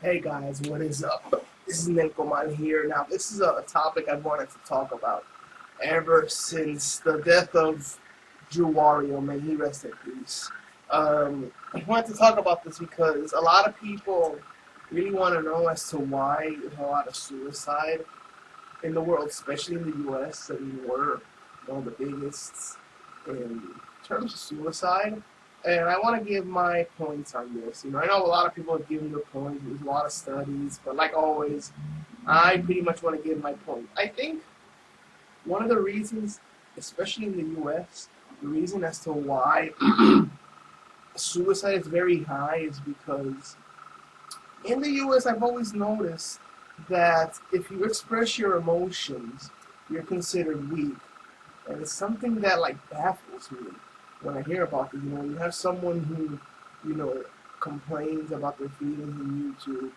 Hey guys, what is up? This is Nilkoman here. Now, this is a topic I've wanted to talk about ever since the death of Drew Wario. May he rest in peace. I wanted to talk about this because a lot of people really want to know as to why there's a lot of suicide in the world, especially in the U.S. I mean, we're one of the biggest in terms of suicide. And I want to give my points on this. I know a lot of people have given their points. There's a lot of studies, but like always, I pretty much want to give my point. I think one of the reasons, especially in the U.S., the reason as to why suicide is very high is because in the U.S., I've always noticed that if you express your emotions, you're considered weak. And it's something that like baffles me when I hear about this. You have someone who, you know, complains about their feelings on YouTube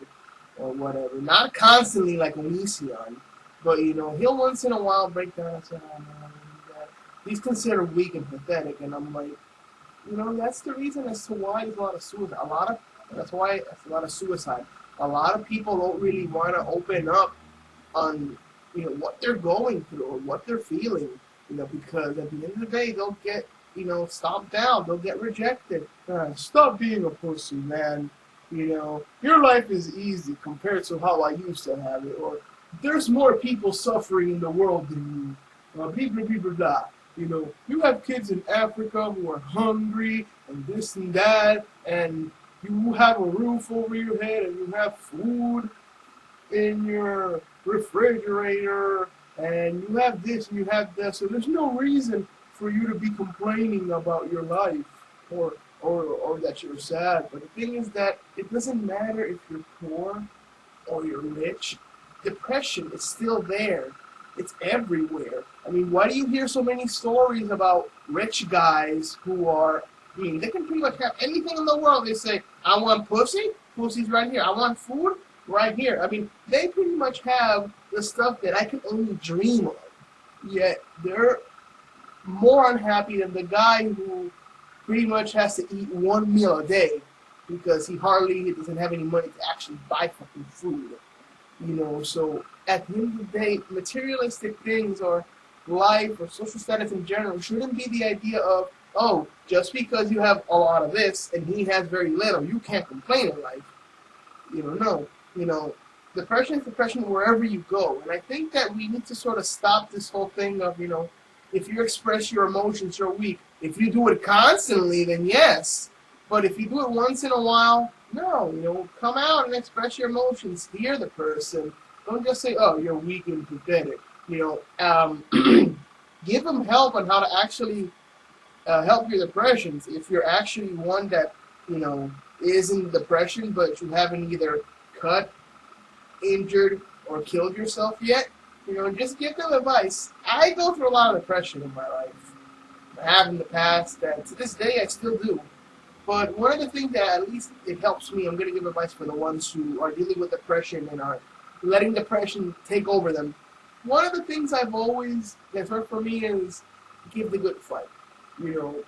or whatever. Not constantly like Onision, but he'll once in a while break down and say, "Oh man, he's considered weak and pathetic," and I'm like, that's the reason as to why there's a lot of suicide. That's why there's a lot of suicide. A lot of people don't really want to open up on what they're going through or what they're feeling, because at the end of the day they'll get stomped down, they'll get rejected. Stop being a pussy, man. Your life is easy compared to how I used to have it, or there's more people suffering in the world than you. Blah blah blah blah blah. You have kids in Africa who are hungry and this and that, and you have a roof over your head and you have food in your refrigerator, and you have this and you have that. So there's no reason for you to be complaining about your life or that you're sad. But the thing is that it doesn't matter if you're poor or you're rich. Depression is still there. It's everywhere. I mean, why do you hear so many stories about rich guys who are, they can pretty much have anything in the world. They say, I want pussy, pussy's right here. I want food, right here. I mean, they pretty much have the stuff that I could only dream of. Yet they're more unhappy than the guy who pretty much has to eat one meal a day because he doesn't have any money to actually buy fucking food. So at the end of the day, materialistic things or life or social status in general shouldn't be the idea of, oh, just because you have a lot of this and he has very little, you can't complain in life. No. Depression is depression wherever you go. And I think that we need to sort of stop this whole thing of, if you express your emotions, you're weak. If you do it constantly, then yes. But if you do it once in a while, no. Come out and express your emotions. Hear the person. Don't just say, oh, you're weak and pathetic. Give them help on how to actually help your depressions. If you're actually one that, is in depression, but you haven't either cut, injured, or killed yourself yet, just give them advice. I go through a lot of depression in my life. I have in the past, and to this day I still do. But one of the things that at least it helps me, I'm going to give advice for the ones who are dealing with depression and are letting depression take over them. One of the things I've always that's worked for me is give the good fight.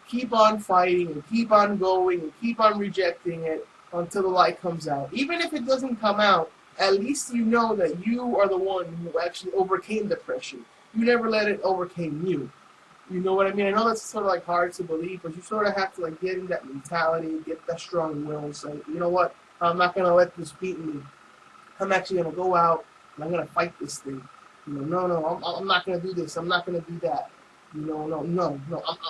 Keep on fighting and keep on going and keep on rejecting it until the light comes out. Even if it doesn't come out, at least you know that you are the one who actually overcame depression. You never let it overcame you. You know what I mean? I know that's sort of like hard to believe, but you sort of have to like get in that mentality, get that strong will, and say, you know what? I'm not gonna let this beat me. I'm actually gonna go out and I'm gonna fight this thing. No, I'm not gonna do this. I'm not gonna do that. No.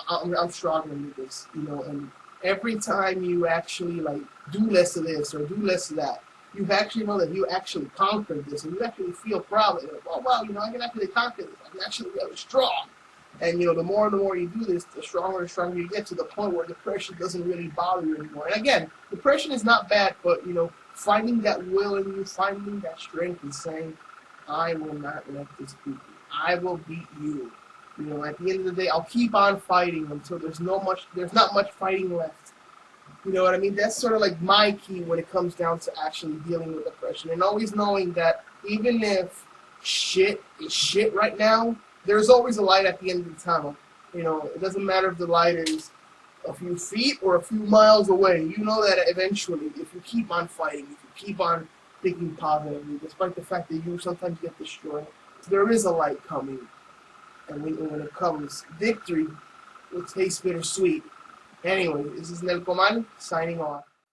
I'm strong gonna do this. And every time you actually like do less of this or do less of that, you actually know that you actually conquered this, and you actually feel proud. Like, oh wow, I can actually conquer this. I'm actually really strong. And the more and the more you do this, the stronger and stronger you get to the point where depression doesn't really bother you anymore. And again, depression is not bad, but finding that will in you, finding that strength, and saying, "I will not let this beat me. I will beat you." At the end of the day, I'll keep on fighting until there's not much fighting left. You know what I mean? That's sort of like my key when it comes down to actually dealing with depression, and always knowing that even if shit is shit right now, there's always a light at the end of the tunnel. It doesn't matter if the light is a few feet or a few miles away. You know that eventually, if you keep on fighting, if you keep on thinking positively, despite the fact that you sometimes get destroyed. There is a light coming, and when it comes, victory will taste bittersweet. Anyway, this is Nelcoman signing off.